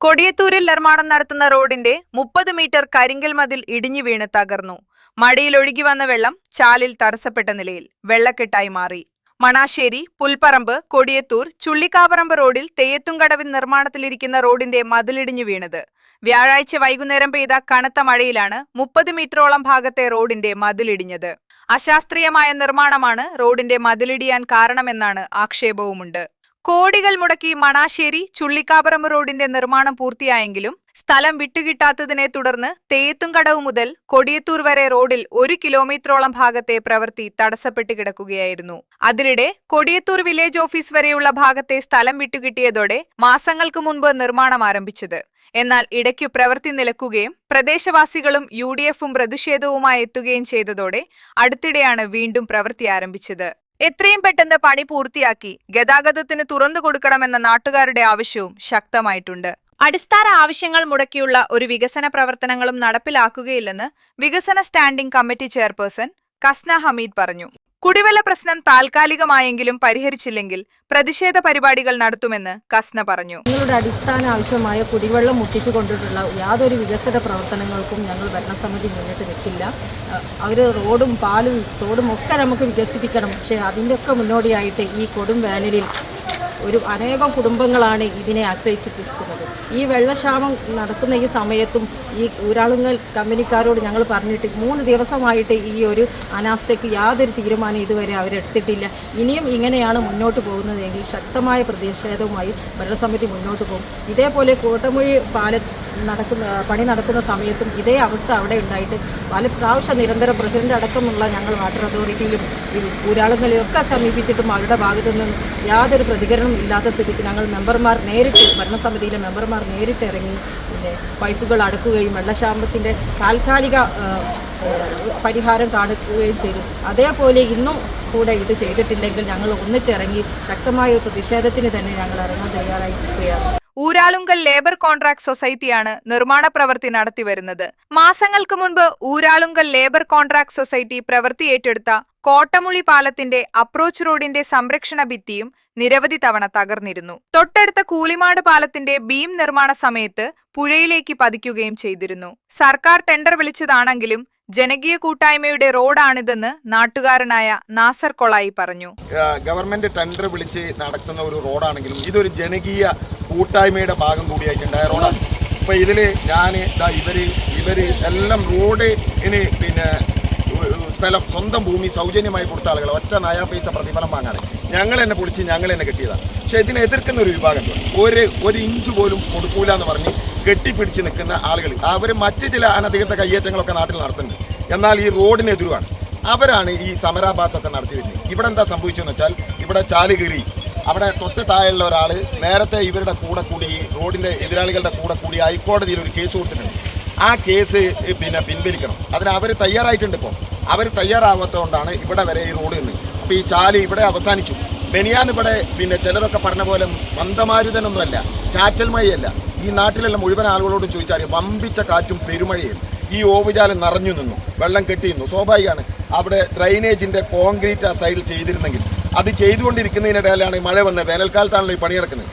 കൊടിയത്തൂരിൽ നിർമ്മാണം നടത്തുന്ന റോഡിന്റെ 30 മീറ്റർ കരിങ്കൽ മതിൽ ഇടിഞ്ഞു വീണ് തകർന്നു. മടിയിൽ ഒഴുകി വന്ന വെള്ളം ചാലിൽ തടസ്സപ്പെട്ട നിലയിൽ വെള്ളക്കെട്ടായി മാറി. മണാശ്ശേരി, പുൽപ്പറമ്പ്, കൊടിയത്തൂർ, ചുള്ളിക്കാപ്പറമ്പ് റോഡിൽ തെയ്യത്തുംകടവിൽ നിർമ്മാണത്തിലിരിക്കുന്ന റോഡിന്റെ മതിലിടിഞ്ഞു വീണത്. വ്യാഴാഴ്ച വൈകുന്നേരം പെയ്ത കനത്ത മഴയിലാണ് 30 മീറ്ററോളം ഭാഗത്തെ റോഡിന്റെ മതിലിടിഞ്ഞത്. അശാസ്ത്രീയമായ നിർമ്മാണമാണ് റോഡിന്റെ മതിലിടിയാൻ കാരണമെന്നാണ് ആക്ഷേപവുമുണ്ട്. കോടികൾ മുടക്കി മണാശ്ശേരി ചുള്ളിക്കാപ്പറമ്പ് റോഡിന്റെ നിർമ്മാണം പൂർത്തിയായെങ്കിലും സ്ഥലം വിട്ടുകിട്ടാത്തതിനെ തുടർന്ന് തെയ്യത്തുംകടവ് മുതൽ കൊടിയത്തൂർ വരെ റോഡിൽ 1 കിലോമീറ്ററോളം ഭാഗത്തെ പ്രവൃത്തി തടസ്സപ്പെട്ട് കിടക്കുകയായിരുന്നു. അതിനിടെ കൊടിയത്തൂർ വില്ലേജ് ഓഫീസ് വരെയുള്ള ഭാഗത്തെ സ്ഥലം വിട്ടുകിട്ടിയതോടെ മാസങ്ങൾക്ക് മുൻപ് നിർമ്മാണം ആരംഭിച്ചത്. എന്നാൽ ഇടയ്ക്കു പ്രവൃത്തി നിലക്കുകയും പ്രദേശവാസികളും UDF-ഉം പ്രതിഷേധവുമായി എത്തുകയും ചെയ്തതോടെ അടുത്തിടെയാണ് വീണ്ടും പ്രവൃത്തി ആരംഭിച്ചത്. എത്രയും പെട്ടെന്ന് പണി പൂർത്തിയാക്കി ഗതാഗതത്തിന് തുറന്നു കൊടുക്കണമെന്ന നാട്ടുകാരുടെ ആവശ്യവും ശക്തമായിട്ടുണ്ട്. അടിസ്ഥാന ആവശ്യങ്ങൾ മുടക്കിയുള്ള ഒരു വികസന പ്രവർത്തനങ്ങളും നടപ്പിലാക്കുകയില്ലെന്ന് വികസന standing committee chairperson Kasna Hameed പറഞ്ഞു. കുടിവെള്ള പ്രശ്നം താൽക്കാലികമായെങ്കിലും പരിഹരിച്ചില്ലെങ്കിൽ പ്രതിഷേധ പരിപാടികൾ നടത്തുമെന്ന് കസ്ന പറഞ്ഞു. ഞങ്ങളുടെ അടിസ്ഥാന ആവശ്യമായ കുടിവെള്ളം മുട്ടിച്ചു കൊണ്ടിട്ടുള്ള യാതൊരു വികസന പ്രവർത്തനങ്ങൾക്കും ഞങ്ങൾ ഭരണസമിതി മുന്നിട്ട് വെച്ചില്ല. അവർ റോഡും പാലും തോടും ഒക്കെ നമുക്ക് വികസിപ്പിക്കണം. പക്ഷേ അതിൻ്റെയൊക്കെ മുന്നോടിയായിട്ട് ഈ കൊടും വേനലിൽ അനേകം കുടുംബങ്ങളാണ് ഇതിനെ ആശ്രയിച്ചിരിക്കുന്നത്. ഈ വെള്ളക്ഷാമം നടക്കുന്ന ഈ സമയത്തും ഈ ഊരാളുങ്കൽ കമ്പനിക്കാരോട് ഞങ്ങൾ പറഞ്ഞിട്ട് 3 ദിവസമായിട്ട് ഈ ഒരു അനാസ്ഥയ്ക്ക് യാതൊരു തീരുമാനം ഇതുവരെ അവരെടുത്തിട്ടില്ല. ഇനിയും ഇങ്ങനെയാണ് മുന്നോട്ട് പോകുന്നതെങ്കിൽ ശക്തമായ പ്രതിഷേധവുമായി ഭരണസമിതി മുന്നോട്ട് പോകും. ഇതേപോലെ കോട്ടമുഴി പണി നടക്കുന്ന സമയത്തും ഇതേ അവസ്ഥ അവിടെ ഉണ്ടായിട്ട് പല പ്രാവശ്യം നിരന്തരം പ്രസിഡന്റ് അടക്കമുള്ള ഞങ്ങൾ വാട്ടർ അതോറിറ്റിയിലും ഈ ഊരാളുകളെയൊക്കെ സമീപിച്ചിട്ടും അവരുടെ ഭാഗത്തു നിന്നും യാതൊരു പ്രതികരണം ഇല്ലാത്ത സ്ഥിതിക്ക് ഞങ്ങൾ ഭരണസമിതിയിലെ മെമ്പർമാർ നേരിട്ട് ഇറങ്ങി പൈപ്പുകൾ അടക്കുകയും വെള്ളക്ഷാമത്തിൻ്റെ താൽക്കാലിക പരിഹാരം കാണിക്കുകയും ചെയ്തു. അതേപോലെ ഇന്നും കൂടെ ഇത് ചെയ്തിട്ടില്ലെങ്കിൽ ഞങ്ങൾ ഒന്നിട്ടിറങ്ങി ശക്തമായ പ്രതിഷേധത്തിന് തന്നെ ഞങ്ങൾ ഇറങ്ങാൻ തയ്യാറായിരിക്കുകയാണ്. ഊരാളുങ്കൽ ലേബർ കോൺട്രാക്ട് സൊസൈറ്റിയാണ് നിർമ്മാണ പ്രവൃത്തി നടത്തിവരുന്നത്. മാസങ്ങൾക്ക് മുൻപ് ഊരാളുങ്കൽ ലേബർ കോൺട്രാക്ട് സൊസൈറ്റി പ്രവൃത്തി ഏറ്റെടുത്ത കോട്ടമുളി പാലത്തിന്റെ അപ്രോച്ച് റോഡിന്റെ സംരക്ഷണ ഭിത്തിയും നിരവധി തവണ തകർന്നിരുന്നു. തൊട്ടടുത്ത കൂളിമാട് പാലത്തിന്റെ ബീം നിർമ്മാണ സമയത്ത് പുഴയിലേക്ക് പതിക്കുകയും ചെയ്തിരുന്നു. സർക്കാർ ടെൻഡർ വിളിച്ചതാണെങ്കിലും ജനകീയ കൂട്ടായ്മയുടെ റോഡാണിതെന്ന് നാട്ടുകാരനായ നാസർ കൊളായി പറഞ്ഞു. ഗവൺമെന്റ് ടെൻഡർ വിളിച്ച് നടത്തുന്ന ഒരു റോഡാണെങ്കിലും ഇതൊരു ജനകീയ കൂട്ടായ്മയുടെ ഭാഗം കൂടിയായിട്ടുണ്ടായ റോഡാണ്. ഇപ്പൊ ഇതില് ഇവര് എല്ലാം റോഡിന് സ്ഥലം സ്വന്തം ഭൂമി സൗജന്യമായി കൊടുത്ത ആളുകൾ ഒറ്റ നയാ പൈസ പ്രതിഫലം വാങ്ങാതെ ഞങ്ങൾ തന്നെ പൊളിച്ച് ഞങ്ങൾ തന്നെ കെട്ടിയതാണ്. പക്ഷെ ഇതിനെ എതിർക്കുന്ന ഒരു വിഭാഗം ഒരു ഇഞ്ച് പോലും കൊടുക്കൂല എന്ന് പറഞ്ഞ് കെട്ടിപ്പിടിച്ച് നിൽക്കുന്ന ആളുകൾ അവർ മറ്റ് ചില അനധികൃത കയ്യേറ്റങ്ങളൊക്കെ നാട്ടിൽ നടത്തുന്നുണ്ട്. എന്നാൽ ഈ റോഡിനെതിരുവാണ്. അവരാണ് ഈ സമരാഭാസമൊക്കെ നടത്തി വരുന്നത്. ഇവിടെ എന്താ സംഭവിച്ചതെന്ന് വെച്ചാൽ ഇവിടെ ചാല് കീറി അവിടെ തൊട്ട് താഴെയുള്ള ഒരാൾ നേരത്തെ ഇവരുടെ കൂടെ കൂടി റോഡിൻ്റെ എതിരാളികളുടെ കൂടെ കൂടി ഹൈക്കോടതിയിൽ ഒരു കേസ് കൊടുത്തിട്ടുണ്ട്. ആ കേസ് പിൻവലിക്കണം. അതിന് അവർ തയ്യാറായിട്ടുണ്ട്. ഇപ്പോൾ അവർ തയ്യാറാവാത്തതുകൊണ്ടാണ് ഇവിടെ വരെ ഈ റോഡ് നിന്ന്. അപ്പോൾ ഈ ചാല് ഇവിടെ അവസാനിച്ചു. മെനിയാന്ന് ഇവിടെ ചിലരൊക്കെ പറഞ്ഞ പോലെ മന്ദമാരുതനൊന്നുമല്ല, ചാറ്റൽ മഴയല്ല. ഈ നാട്ടിലുള്ള മുഴുവൻ ആളുകളോടും ചോദിച്ചാൽ വമ്പിച്ച കാറ്റും പെരുമഴയും ഈ ഓവുചാലം നിറഞ്ഞു നിന്നു, വെള്ളം കെട്ടി നിന്നു. സ്വാഭാവികമാണ്. അവിടെ ഡ്രൈനേജിൻ്റെ കോൺക്രീറ്റ് ആ സൈഡിൽ ചെയ്തിരുന്നെങ്കിൽ അത് ചെയ്തുകൊണ്ടിരിക്കുന്നതിനിടയിലാണ് മഴ വന്നത്. വേനൽക്കാലത്താണല്ലോ ഈ പണി നടക്കുന്നത്,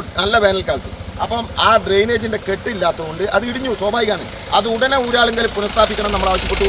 നല്ല വേനൽക്കാലത്ത്. അപ്പം ആ ഡ്രെയിനേജിൻ്റെ കെട്ടില്ലാത്തതുകൊണ്ട് അത് ഇടിഞ്ഞു. സ്വാഭാവികമാണ്. അത് ഉടനെ ഊരാളുങ്കൽ പുനഃസ്ഥാപിക്കണം നമ്മൾ ആവശ്യപ്പെട്ടു.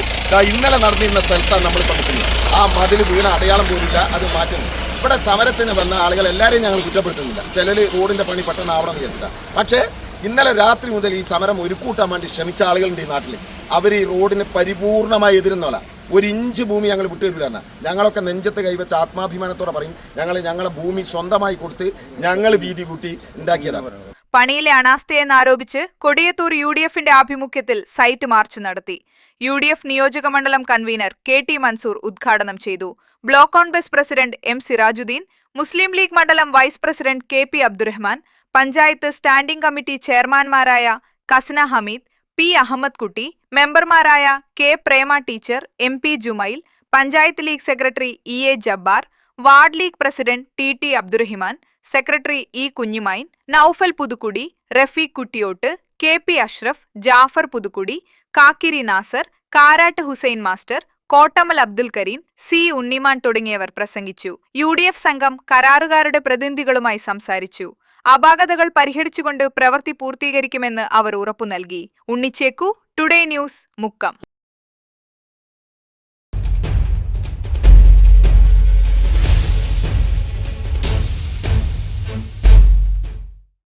ഇന്നലെ നടന്നിരുന്ന സ്ഥലത്താണ് നമ്മളിപ്പോൾ നിൽക്കുന്നത്. ആ മതിൽ വീണ അടയാളം പോലില്ല, അത് മാറ്റുന്നു. ഇവിടെ സമരത്തിന് വന്ന ആളുകൾ എല്ലാവരെയും ഞങ്ങൾ കുറ്റപ്പെടുത്തുന്നില്ല. ചിലർ റോഡിൻ്റെ പണി പെട്ടെന്ന് ആവണം എന്ന് വിചാരിച്ചില്ല. പക്ഷേ ഇന്നലെ രാത്രി മുതൽ ഈ സമരം ഒരുക്കൂട്ടാൻ വേണ്ടി ശ്രമിച്ച ആളുകളുണ്ട് ഈ നാട്ടിൽ. അവർ ഈ റോഡിന് പരിപൂർണമായി എതിരുന്നോല. 1 ഇഞ്ച് ഭൂമി ഞങ്ങൾ വിട്ടുതരില്ല. ഞങ്ങളൊക്കെ നെഞ്ചത്ത് കൈവച്ച് ആത്മാഭിമാനത്തോടെ പറയും, ഞങ്ങളെ ഭൂമി സ്വന്തമായി കൊടുത്ത് ഞങ്ങൾ വീതി കൂട്ടി ഉണ്ടാക്കിയതാണ്. പണിയിലെ അനാസ്ഥയെന്നാരോപിച്ച് കൊടിയത്തൂർ UDF-ന്റെ ആഭിമുഖ്യത്തിൽ സൈറ്റ് മാർച്ച് നടത്തി. UDF നിയോജക മണ്ഡലം കൺവീനർ KT മൻസൂർ ഉദ്ഘാടനം ചെയ്തു. Block Congress president M Sirajuddeen, Muslim League മണ്ഡലം vice president KP Abdurahman, panchayat standing committee ചെയർമാൻമാരായ കസ്ന ഹമീദ്, P അഹമ്മദ് കുട്ടി, മെമ്പർമാരായ K Prema teacher, MP Jumail, panchayat League secretary EA Jabbar, ward League president TT Abdurahiman, secretary E Kunhimain, Noufal Puthukudi, Rafeeq Kuttiyot, KP Ashraf, Jafar Puthukudi, Kakkiri Nasar, Karat Hussain master, Kottamal Abdul Kareem, C Unniman തുടങ്ങിയവർ പ്രസംഗിച്ചു. UDF സംഘം കരാറുകാരുടെ പ്രതിനിധികളുമായി സംസാരിച്ചു. അപാകതകൾ പരിഹരിച്ചുകൊണ്ട് പ്രവൃത്തി പൂർത്തീകരിക്കുമെന്ന് അവർ ഉറപ്പു നൽകി. Unnichekku, today news, Mukkam.